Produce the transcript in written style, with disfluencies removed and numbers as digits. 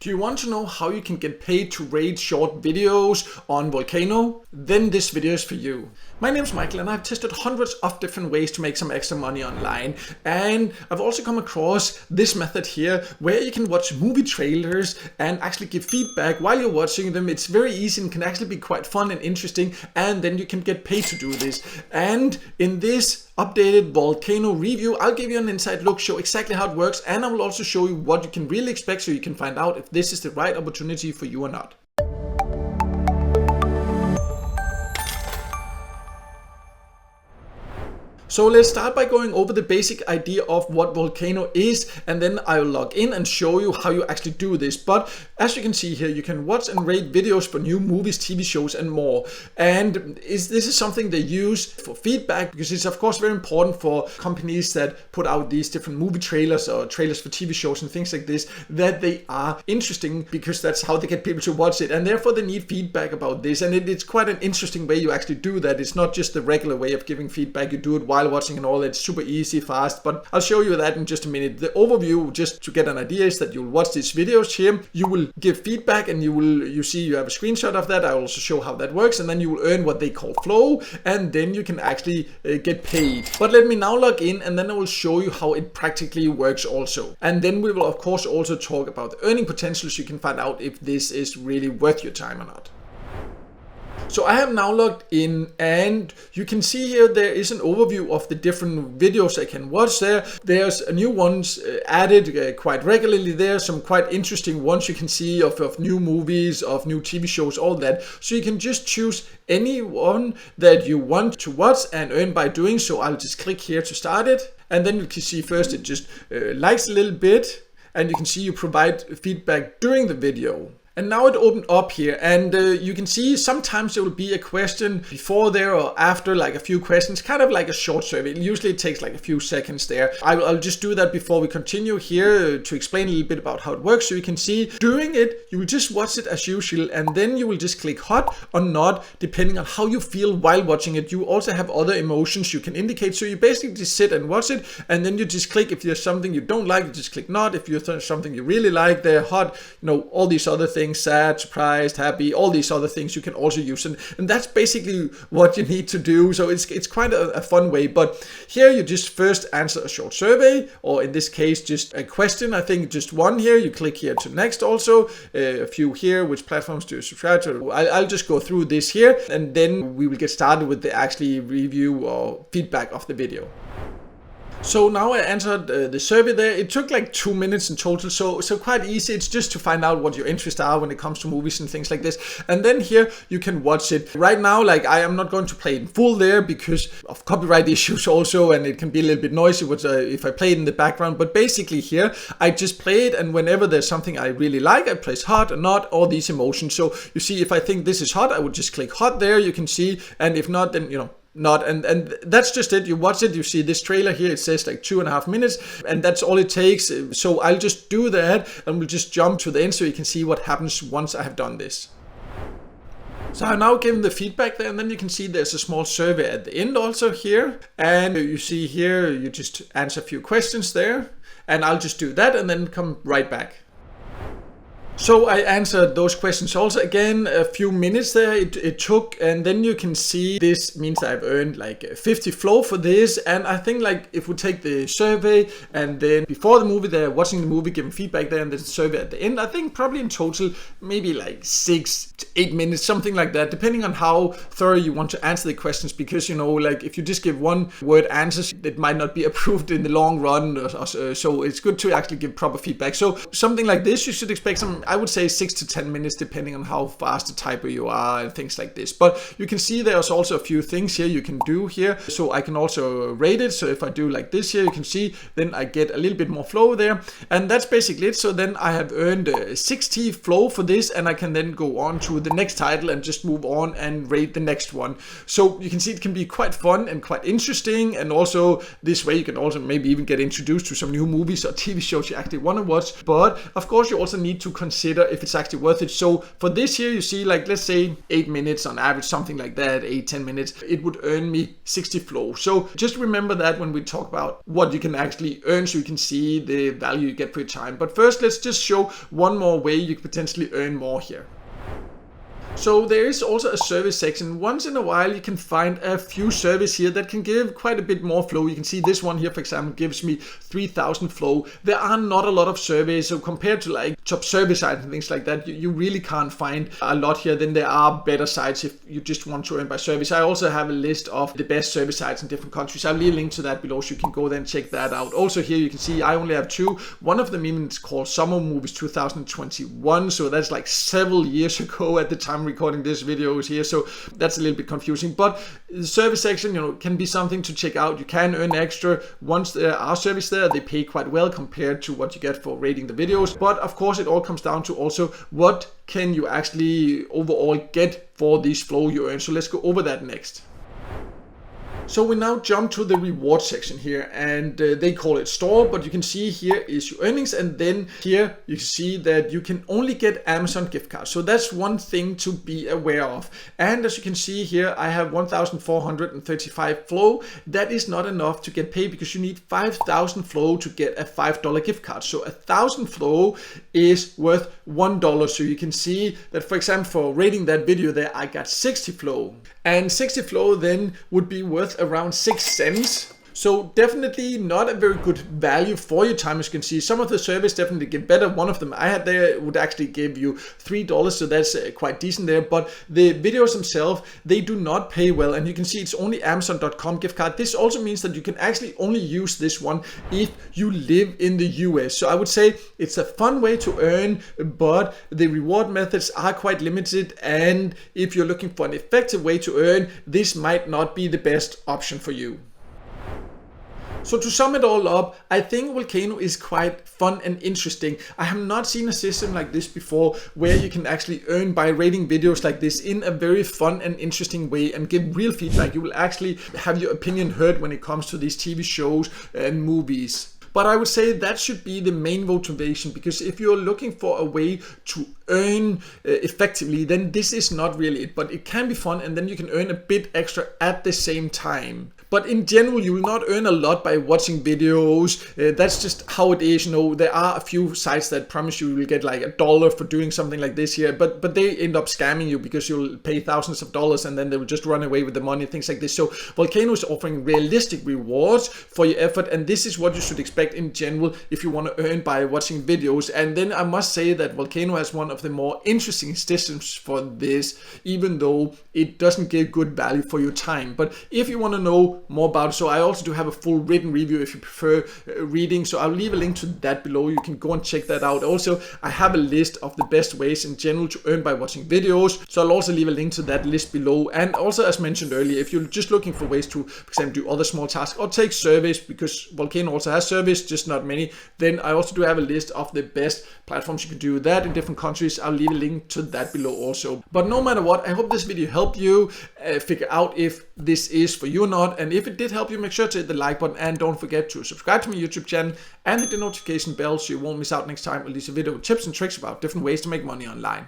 Do you want to know how you can get paid to rate short videos on VolKno? Then this video is for you. My name is Michael and I've tested hundreds of different ways to make some extra money online, and I've also come across this method here where you can watch movie trailers and actually give feedback while you're watching them. It's very easy and can actually be quite fun and interesting, and then you can get paid to do this. And in this updated VolKno review, I'll give you an inside look, show exactly how it works, and I will also show you what you can really expect so you can find out if this is the right opportunity for you or not. So let's start by going over the basic idea of what VolKno is, and then I'll log in and show you how you actually do this. But as you can see here, you can watch and rate videos for new movies, TV shows and more. And this is something they use for feedback, because it's of course very important for companies that put out these different movie trailers or trailers for TV shows and things like this, that they are interesting, because that's how they get people to watch it, and therefore they need feedback about this. And it's quite an interesting way you actually do that. It's not just the regular way of giving feedback. You do it while watching and all. It's super easy, fast, but I'll show you that in just a minute. The overview, just to get an idea, is that you'll watch these videos here, you will give feedback, and you see you have a screenshot of that. I'll also show how that works, and then you will earn what they call flow, and then you can actually get paid. But let me now log in, and then I will show you how it practically works also. And then we will of course also talk about the earning potential, so you can find out if this is really worth your time or not. So I have now logged in, and you can see here there is an overview of the different videos I can watch there. There's new ones added quite regularly. There are some quite interesting ones you can see of new movies, of new TV shows, all that. So you can just choose any one that you want to watch and earn by doing so. I'll just click here to start it, and then you can see first it just likes a little bit, and you can see you provide feedback during the video. And now it opened up here, and you can see sometimes there will be a question before there or after, like a few questions, kind of like a short survey. Usually it takes like a few seconds there. I'll just do that before we continue here to explain a little bit about how it works. So you can see during it, you will just watch it as usual, and then you will just click hot or not, depending on how you feel while watching it. You also have other emotions you can indicate. So you basically just sit and watch it, and then you just click. If there's something you don't like, you just click not. If there's something you really like, they're hot, all these other things. Sad, surprised, happy, all these other things you can also use, and that's basically what you need to do. So it's quite a fun way. But here you just first answer a short survey, or in this case just a question. I think just one here. You click here to next. Also a few here, which platforms do you subscribe to. I'll just go through this here, and then we will get started with the actually review or feedback of the video. So now I answered the survey there. It took like 2 minutes in total, so quite easy. It's just to find out what your interests are when it comes to movies and things like this. And then here you can watch it. Right now, like, I am not going to play it in full there because of copyright issues also, and it can be a little bit noisy if I play it in the background. But basically here, I just play it, and whenever there's something I really like, I press hot or not, all these emotions. So you see, if I think this is hot, I would just click hot there, you can see, and if not, then not. And that's just it. You watch it, you see this trailer here, it says like 2.5 minutes, and that's all it takes. So I'll just do that, and we'll just jump to the end so you can see what happens once I have done this. So I've now given the feedback there, and then you can see there's a small survey at the end also here, and you see here you just answer a few questions there, and I'll just do that and then come right back. So I answered those questions also. Again, a few minutes there it took, and then you can see this means I've earned like 50 flow for this. And I think, like, if we take the survey, and then before the movie they're watching the movie, giving feedback there, and the survey at the end, I think probably in total maybe like 6 to 8 minutes, something like that, depending on how thorough you want to answer the questions. Because like if you just give one word answers, it might not be approved in the long run, so it's good to actually give proper feedback. So something like this, you should expect I would say 6 to 10 minutes, depending on how fast a typer you are and things like this. But you can see there's also a few things here you can do here. So I can also rate it. So if I do like this here, you can see then I get a little bit more flow there, and that's basically it. So then I have earned 60 flow for this, and I can then go on to the next title and just move on and rate the next one. So you can see it can be quite fun and quite interesting, and also this way you can also maybe even get introduced to some new movies or TV shows you actually want to watch. But of course you also need to consider consider if it's actually worth it. So for this here, you see, like, let's say 8 minutes on average, something like that, 8-10 minutes, it would earn me 60 flow. So just remember that when we talk about what you can actually earn, so you can see the value you get per time. But first, let's just show one more way you could potentially earn more here. So there is also a service section. Once in a while you can find a few services here that can give quite a bit more flow. You can see this one here, for example, gives me 3000 flow. There are not a lot of surveys, so compared to like top service sites and things like that, you really can't find a lot here. Then there are better sites if you just want to earn by service. I also have a list of the best service sites in different countries. I'll leave a link to that below, so you can go there and check that out. Also here you can see I only have two. One of them even is called Summer Movies 2021, so that's like several years ago at the time recording this video is here, so that's a little bit confusing. But the service section, you know, can be something to check out. You can earn extra once there are service there. They pay quite well compared to what you get for rating the videos. But of course, it all comes down to also what can you actually overall get for this flow you earn. So let's go over that next. So we now jump to the reward section here, and they call it store, but you can see here is your earnings, and then here you see that you can only get Amazon gift cards. So that's one thing to be aware of. And as you can see here, I have 1435 flow. That is not enough to get paid because you need 5000 flow to get a $5 gift card. So 1000 flow is worth $1. So you can see that, for example, for rating that video there, I got 60 flow, and 60 flow then would be worth around 6 cents. So definitely not a very good value for your time. As you can see, some of the services definitely give better. One of them I had there would actually give you $3, so that's quite decent there. But the videos themselves, they do not pay well, and you can see it's only Amazon.com gift card. This also means that you can actually only use this one if you live in the US. So I would say it's a fun way to earn, but the reward methods are quite limited, and if you're looking for an effective way to earn, this might not be the best option for you. So to sum it all up, I think VolKno is quite fun and interesting. I have not seen a system like this before where you can actually earn by rating videos like this in a very fun and interesting way and give real feedback. You will actually have your opinion heard when it comes to these TV shows and movies. But I would say that should be the main motivation, because if you're looking for a way to earn effectively, then this is not really it. But it can be fun, and then you can earn a bit extra at the same time. But in general, you will not earn a lot by watching videos. That's just how it is. You know, there are a few sites that promise you will get like $1 for doing something like this here, but they end up scamming you because you'll pay thousands of dollars and then they will just run away with the money, things like this. So VolKno is offering realistic rewards for your effort, and this is what you should expect in general if you want to earn by watching videos. And then I must say that VolKno has one of the more interesting systems for this, even though it doesn't give good value for your time. But if you want to know more about it, so I also do have a full written review if you prefer reading, so I'll leave a link to that below. You can go and check that out. Also, I have a list of the best ways in general to earn by watching videos, so I'll also leave a link to that list below. And also, as mentioned earlier, if you're just looking for ways to, for example, do other small tasks or take surveys, because VolKno also has surveys, just not many, then I also do have a list of the best platforms you can do that in different countries. I'll leave a link to that below also. But no matter what, I hope this video helped you figure out if this is for you or not. And if it did help you, make sure to hit the like button, and don't forget to subscribe to my YouTube channel and hit the notification bell so you won't miss out next time I release a video with tips and tricks about different ways to make money online.